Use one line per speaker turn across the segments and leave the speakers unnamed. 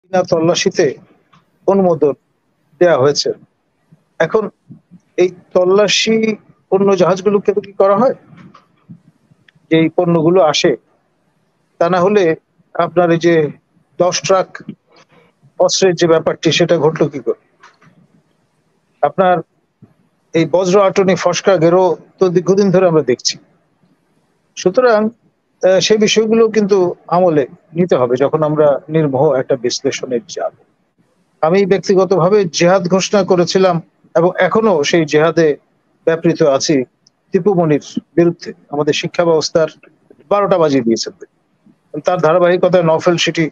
বিনা তল্লাশিতে অনুমোদন দেয়া হয়েছে। এখন এই তল্লাশি পণ্য জাহাজগুলোকে কি করা হয়? যে এই পণ্যগুলো আসে, তা না হলে আপনার এই যে ১০ ট্রাক অস্ত্রের যে ব্যাপারটি সেটা ঘটলো কি করে? আপনার এই বজ্র আটনি ফসকা গেরো তো দীর্ঘদিন ধরে আমরা দেখছি। সুতরাং সেই বিষয়গুলো কিন্তু আমলে নিতে হবে যখন আমরা নির্মোহ একটা বিশ্লেষণে যাব। আমি ব্যক্তিগতভাবে জেহাদ ঘোষণা করেছিলাম এবং এখনো সেই জেহাদে ব্যাপৃত আছি টিপু মনির বিরুদ্ধে। আমাদের শিক্ষা ব্যবস্থার ১২টা বাজিয়ে দিয়েছেন। তার ধারাবাহিকতায় নওফেল সেটি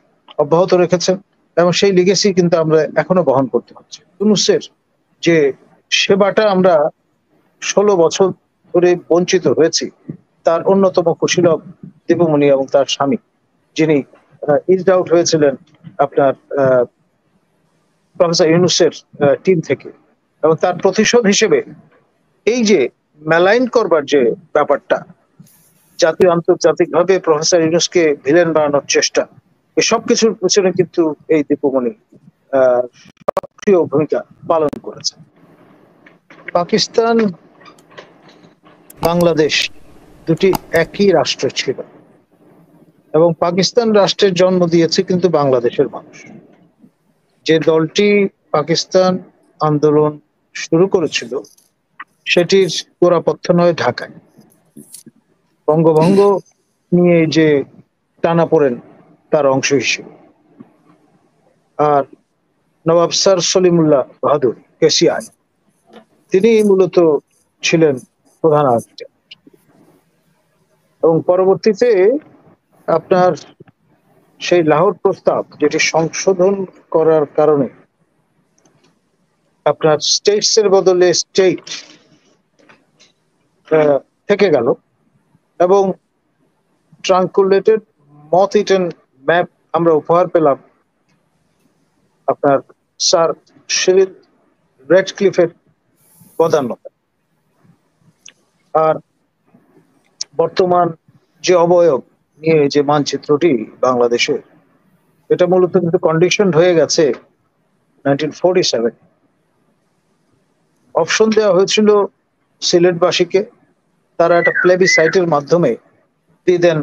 অব্যাহত রেখেছেন এবং সেই লিগেসি কিন্তু আমরা এখনো বহন করতে হচ্ছে। ইউনূসের যে সেবাটা আমরা ১৬ বছর ধরে বঞ্চিত হয়েছি, তার অন্যতম কুশীলব দীপুমণি এবং তার স্বামী, যিনি ইজড আউট হয়েছিলেন আপনার প্রফেসর ইউনূসের টিম থেকে, এবং তার প্রতিশোধ হিসেবে এই যে মেলাইন করবার যে ব্যাপারটা, জাতীয় আন্তর্জাতিকভাবে প্রফেসর ইউনূসকে ভিলেন বানানোর চেষ্টা, এই সবকিছুর পেছনে কিন্তু এই দীপুমণি সক্রিয় ভূমিকা পালন করেছে। পাকিস্তান, বাংলাদেশ দুটি একই রাষ্ট্র ছিল এবং পাকিস্তান রাষ্ট্রের জন্ম দিয়েছে কিন্তু বাংলাদেশের মানুষ। যে দলটি পাকিস্তান আন্দোলন শুরু করেছিল সেটির গোড়াপত্তন হয় ঢাকায়। বঙ্গভঙ্গ নিয়ে যে টানাপোড়েন তার অংশ হিসেবে। আর নবাব স্যার সলিমুল্লাহ বাহাদুর কেসিআই, তিনি মূলত ছিলেন প্রধান আর্কিটেক্ট এবং পরবর্তীতে আপনার সেই লাহোর প্রস্তাব, যেটি সংশোধন করার কারণে আপনার স্টেটস এর বদলে স্টেট থেকে গেল এবং ট্রাঙ্কুলেটেড মথ ইটেন ম্যাপ আমরা উপহার পেলাম আপনার স্যার সিরিল রেডক্লিফের বদান্যতায়। আর বর্তমান যে অবয়ব নিয়ে যে মানচিত্রটি বাংলাদেশের, এটা মূলত কিন্তু কন্ডিশন হয়ে গেছে 1947। অপশন দেওয়া হয়েছিল সিলেটবাসীকে, তারা একটা প্লেবিসাইটের মাধ্যমে দিয়ে দেন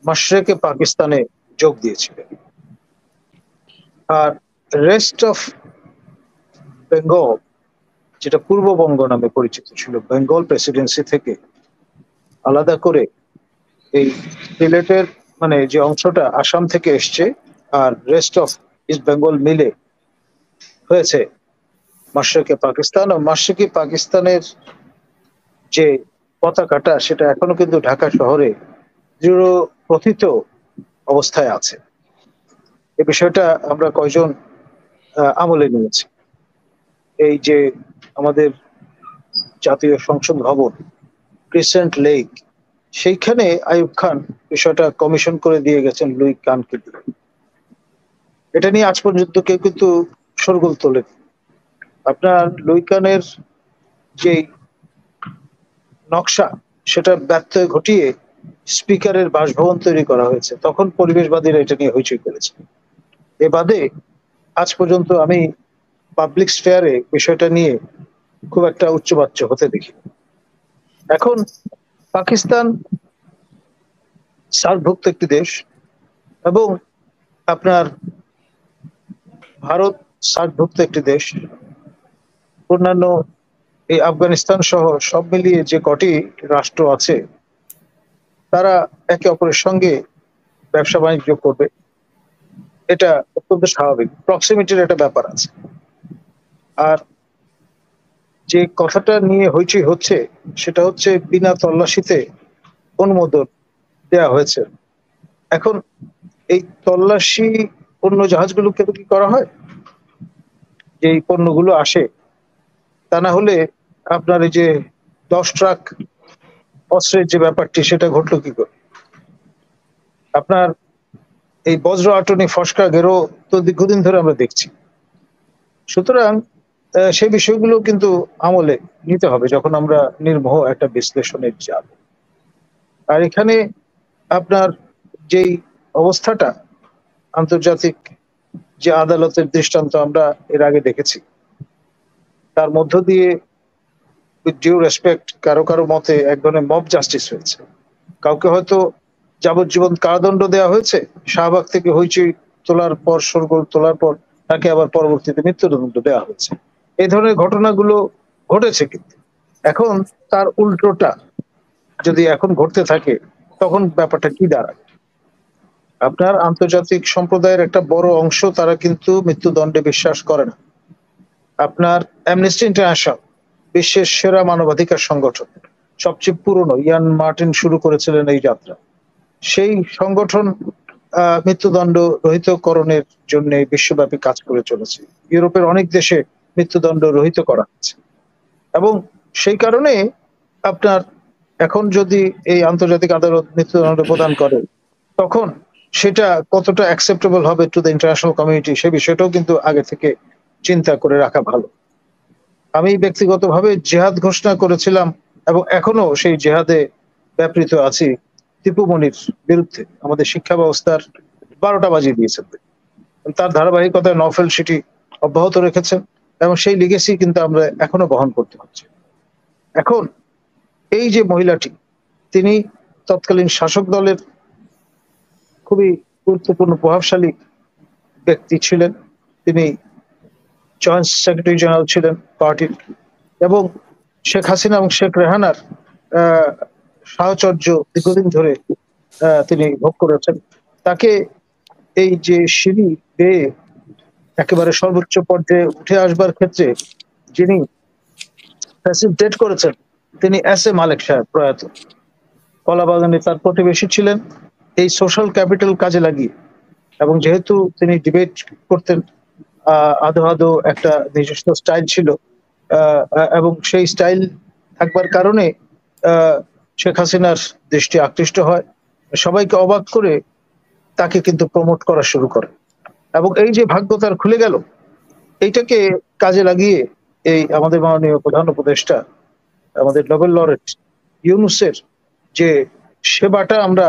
মাশরেকে পাকিস্তানে যোগ দিয়েছিলেন। আর রেস্ট অফ বেঙ্গল, যেটা পূর্ববঙ্গ নামে পরিচিত ছিল, বেঙ্গল প্রেসিডেন্সি থেকে আলাদা করে এই সিলেটের মানে যে অংশটা আসাম থেকে এসছে আর রেস্ট অফ ইস্ট বেঙ্গল মিলে হয়েছে মাশরেকে পাকিস্তান। ও মাশরেকি পাকিস্তানের যে পতাকাটা, সেটা এখনো কিন্তু ঢাকা শহরে দৃঢ় প্রথিত অবস্থায় আছে। এই বিষয়টা আমরা কয়জন আমলে নিয়েছি। এই যে আমাদের জাতীয় সংসদ ভবন, ক্রিসেন্ট লেক, সেইখানে আইয়ুব খান বিষয়টা কমিশন করে দিয়ে গেছেন লুই কানকে দিয়ে। এটা নিয়ে আজ পর্যন্ত কেউ কিন্তু শোরগোল তোলে। আপনার লুই কানের যে নকশা, সেটা ব্যত্যয় ঘটিয়ে স্পিকারের বাসভবন তৈরি করা হয়েছে, তখন পরিবেশবাদীরা এটা নিয়ে হইচই করেছে। এ বাদে আজ পর্যন্ত আমি পাবলিক স্ফেয়ারে বিষয়টা নিয়ে খুব একটা উচ্চবাচ্য হতে দেখি। এখন পাকিস্তান সার্কভুক্ত একটি দেশ এবং আপনার ভারত সার্কভুক্ত একটি দেশ, অন্যান্য এই আফগানিস্তান সহ সব মিলিয়ে যে কটি রাষ্ট্র আছে, তারা একে অপরের সঙ্গে ব্যবসা বাণিজ্য করবে, এটা অত্যন্ত স্বাভাবিক। প্রক্সিমিটির একটা ব্যাপার আছে। আর যে কথাটা নিয়ে হইচই হচ্ছে সেটা হচ্ছে বিনা তল্লাশিতে অনুমোদন দেয়া হয়েছে। এখন এই তল্লাশি পণ্য জাহাজগুলোকে কি করা হয়? যে এই পণ্যগুলো আসে, তা না হলে আপনার এই যে ১০ ট্রাক অস্ত্রের যে ব্যাপারটি সেটা ঘটলো কি করে? আপনার এই বজ্র আটনি ফসকা গেরো তো দীর্ঘদিন ধরে আমরা দেখছি। সুতরাং সেই বিষয়গুলো কিন্তু আমলে নিতে হবে যখন আমরা নির্মোহ একটা বিশ্লেষণে যাব। আর এখানে আপনার যেই অবস্থাটা আন্তর্জাতিক যে আদালতের দৃষ্টান্ত আমরা এর আগে দেখেছি, তার মধ্য দিয়ে উইথ ডিউ রেসপেক্ট কারো কারো মতে এক ধরনের মব জাস্টিস হয়েছে। কাউকে হয়তো যাবজ্জীবন কারাদণ্ড দেওয়া হয়েছে, শাহবাগ থেকে হইচই তোলার পর, শোরগোল তোলার পর তাকে আবার পরবর্তীতে মৃত্যুদণ্ড দেওয়া হয়েছে। এই ধরনের ঘটনাগুলো ঘটেছে। কিন্তু এখন তার উল্টোটা যদি এখন ঘটতে থাকে, তখন ব্যাপারটা কি দাঁড়ায়? আপনার আন্তর্জাতিক সম্প্রদায়ের একটা বড় অংশ তারা কিন্তু মৃত্যুদণ্ডে বিশ্বাস করে না। আপনার অ্যামনেস্টি ইন্টারন্যাশনাল, বিশ্বের সেরা মানবাধিকার সংগঠন, সবচেয়ে পুরনো, ইয়ান মার্টিন শুরু করেছিলেন এই যাত্রা। সেই সংগঠন মৃত্যুদণ্ড রহিতকরণের জন্য বিশ্বব্যাপী কাজ করে চলেছে। ইউরোপের অনেক দেশে মৃত্যুদণ্ড রহিত করা হচ্ছে, এবং সেই কারণে আপনার এখন যদি এই আন্তর্জাতিক আদালত মৃত্যুদণ্ড প্রদান করে, তখন সেটা কতটা অ্যাকসেপ্টেবল হবে টু দ্য ইন্টারন্যাশনাল কমিউনিটি, সে বিষয়টাও কিন্তু আগে থেকে চিন্তা করে রাখা ভালো। আমি ব্যক্তিগতভাবে জেহাদ ঘোষণা করেছিলাম এবং এখনো সেই জেহাদে ব্যাপৃত আছি দীপুমণির বিরুদ্ধে। আমাদের শিক্ষা ব্যবস্থার 12টা বাজিয়ে দিয়েছেন। তার ধারাবাহিকতায় নওফেল সেটি অব্যাহত রেখেছেন, এবং সেই লিগেসি কিন্তু আমরা এখনো বহন করতে হচ্ছে। এখন এই যে মহিলাটি, তিনি তৎকালীন শাসক দলের খুবই গুরুত্বপূর্ণ প্রভাবশালী ব্যক্তি ছিলেন। তিনি জয়েন্ট সেক্রেটারি জেনারেল ছিলেন পার্টির, এবং শেখ হাসিনা এবং শেখ রেহানার সাহচর্য দীর্ঘদিন ধরে তিনি ভোগ করেছেন। তাকে এই যে সিঁড়ি বেয়ে একেবারে সর্বোচ্চ পর্যায়ে উঠে আসবার ক্ষেত্রে যিনি ফ্যাসিলিটেট করেছেন, তিনি এস এ মালেক সাহেব, প্রয়াত। কলাবাগানে তার প্রতিবেশী ছিলেন। এই সোশ্যাল ক্যাপিটাল কাজে লাগিয়ে, এবং যেহেতু তিনি ডিবেট করতেন, আদো আদো একটা নিজস্ব স্টাইল ছিল, এবং সেই স্টাইল থাকবার কারণে শেখ হাসিনার দৃষ্টি আকৃষ্ট হয়, সবাইকে অবাক করে তাকে কিন্তু প্রমোট করা শুরু করে। এবং এই যে ভাগ্য তার খুলে গেল, এইটাকে কাজে লাগিয়ে এই আমাদের মাননীয় প্রধান উপদেষ্টা, আমাদের নোবেল লরেট ইউনূসের যে সেবাটা আমরা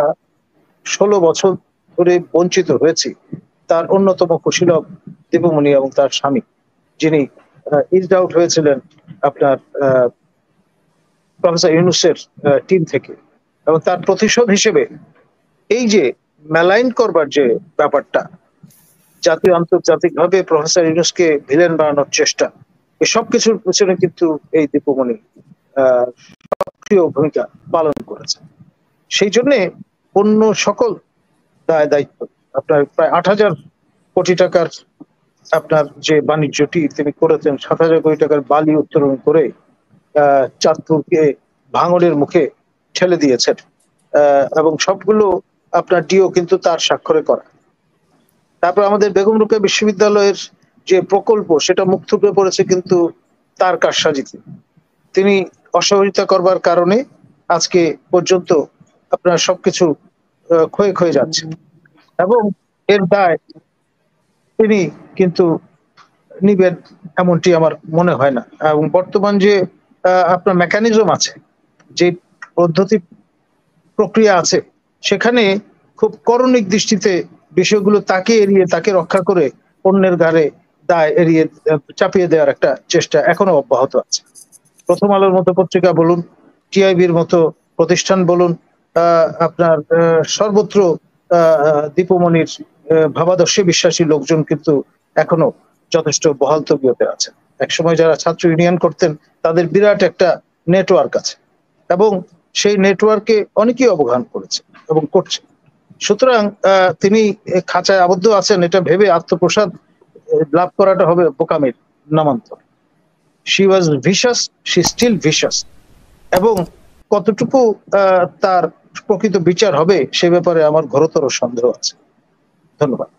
16 বছর ধরে বঞ্চিত হয়েছি, তার অন্যতম কুশীলব দীপুমণি এবং তার স্বামী, যিনি ইজড আউট হয়েছিলেন আপনার প্রফেসর ইউনূসের টিম থেকে, এবং তার প্রতিশোধ হিসেবে এই যে মেলাইন করবার যে ব্যাপারটা, জাতীয় আন্তর্জাতিকভাবে প্রফেসর ইউনূসকে ভিলেন বানানোর চেষ্টা, এই সবকিছুর পিছনে কিন্তু এই দীপুমণি সক্রিয় ভূমিকা পালন করেছে। সেই জন্য অন্য সকল দায় দায়িত্ব, আপনার প্রায় 8,000 কোটি টাকার আপনার যে বাণিজ্যটি তিনি করেছেন, 7,000 কোটি টাকার বালি উত্তোলন করে চাঁদপুরকে ভাঙনের মুখে ঠেলে দিয়েছেন, এবং সবগুলো আপনার ডিও কিন্তু তার স্বাক্ষরে করা। তারপর আমাদের বেগম রোকেয়া বিশ্ববিদ্যালয়ের যে প্রকল্প, সেটা মুখ থুবড়ে পড়েছে কিন্তু তার কারসাজিতে। তিনি অসহযোগিতা করবার কারণে আজকে পর্যন্ত আপনার সবকিছু ক্ষয়ে ক্ষয়ে যাচ্ছে, এবং এর দায় তিনি কিন্তু নিবেন এমনটি আমার মনে হয় না। এবং বর্তমান যে আপনার মেকানিজম আছে, যে পদ্ধতি প্রক্রিয়া আছে, সেখানে খুব করণিক দৃষ্টিতে বিষয়গুলো তাকে এড়িয়ে, তাকে রক্ষা করে অন্যের ঘাড়ে দায় এড়িয়ে চাপিয়ে দেওয়ার একটা চেষ্টা এখনো অব্যাহত আছে। প্রথম আলোর মতো পত্রিকা বলুন, টিআইবির মতো প্রতিষ্ঠান বলুন, আপনার সর্বত্র দীপুমণির ভাবাদর্শে বিশ্বাসী লোকজন কিন্তু এখনো যথেষ্ট বহাল তবিয়তে আছে। একসময় যারা ছাত্র ইউনিয়ন করতেন, তাদের বিরাট একটা নেটওয়ার্ক আছে, এবং সেই নেটওয়ার্কে অনেকেই অবগাহন করেছে এবং করছে। সুতরাং তিনি খাঁচায় আবদ্ধ আছেন, এটা ভেবে আত্মপ্রসাদ লাভ করাটা হবে বোকামির নামান্তর। শি ওয়াজ ভিশাস, শি স্টিল ভিশাস, এবং কতটুকু তার প্রকৃত বিচার হবে সে ব্যাপারে আমার ঘোরতর সন্দেহ আছে। ধন্যবাদ।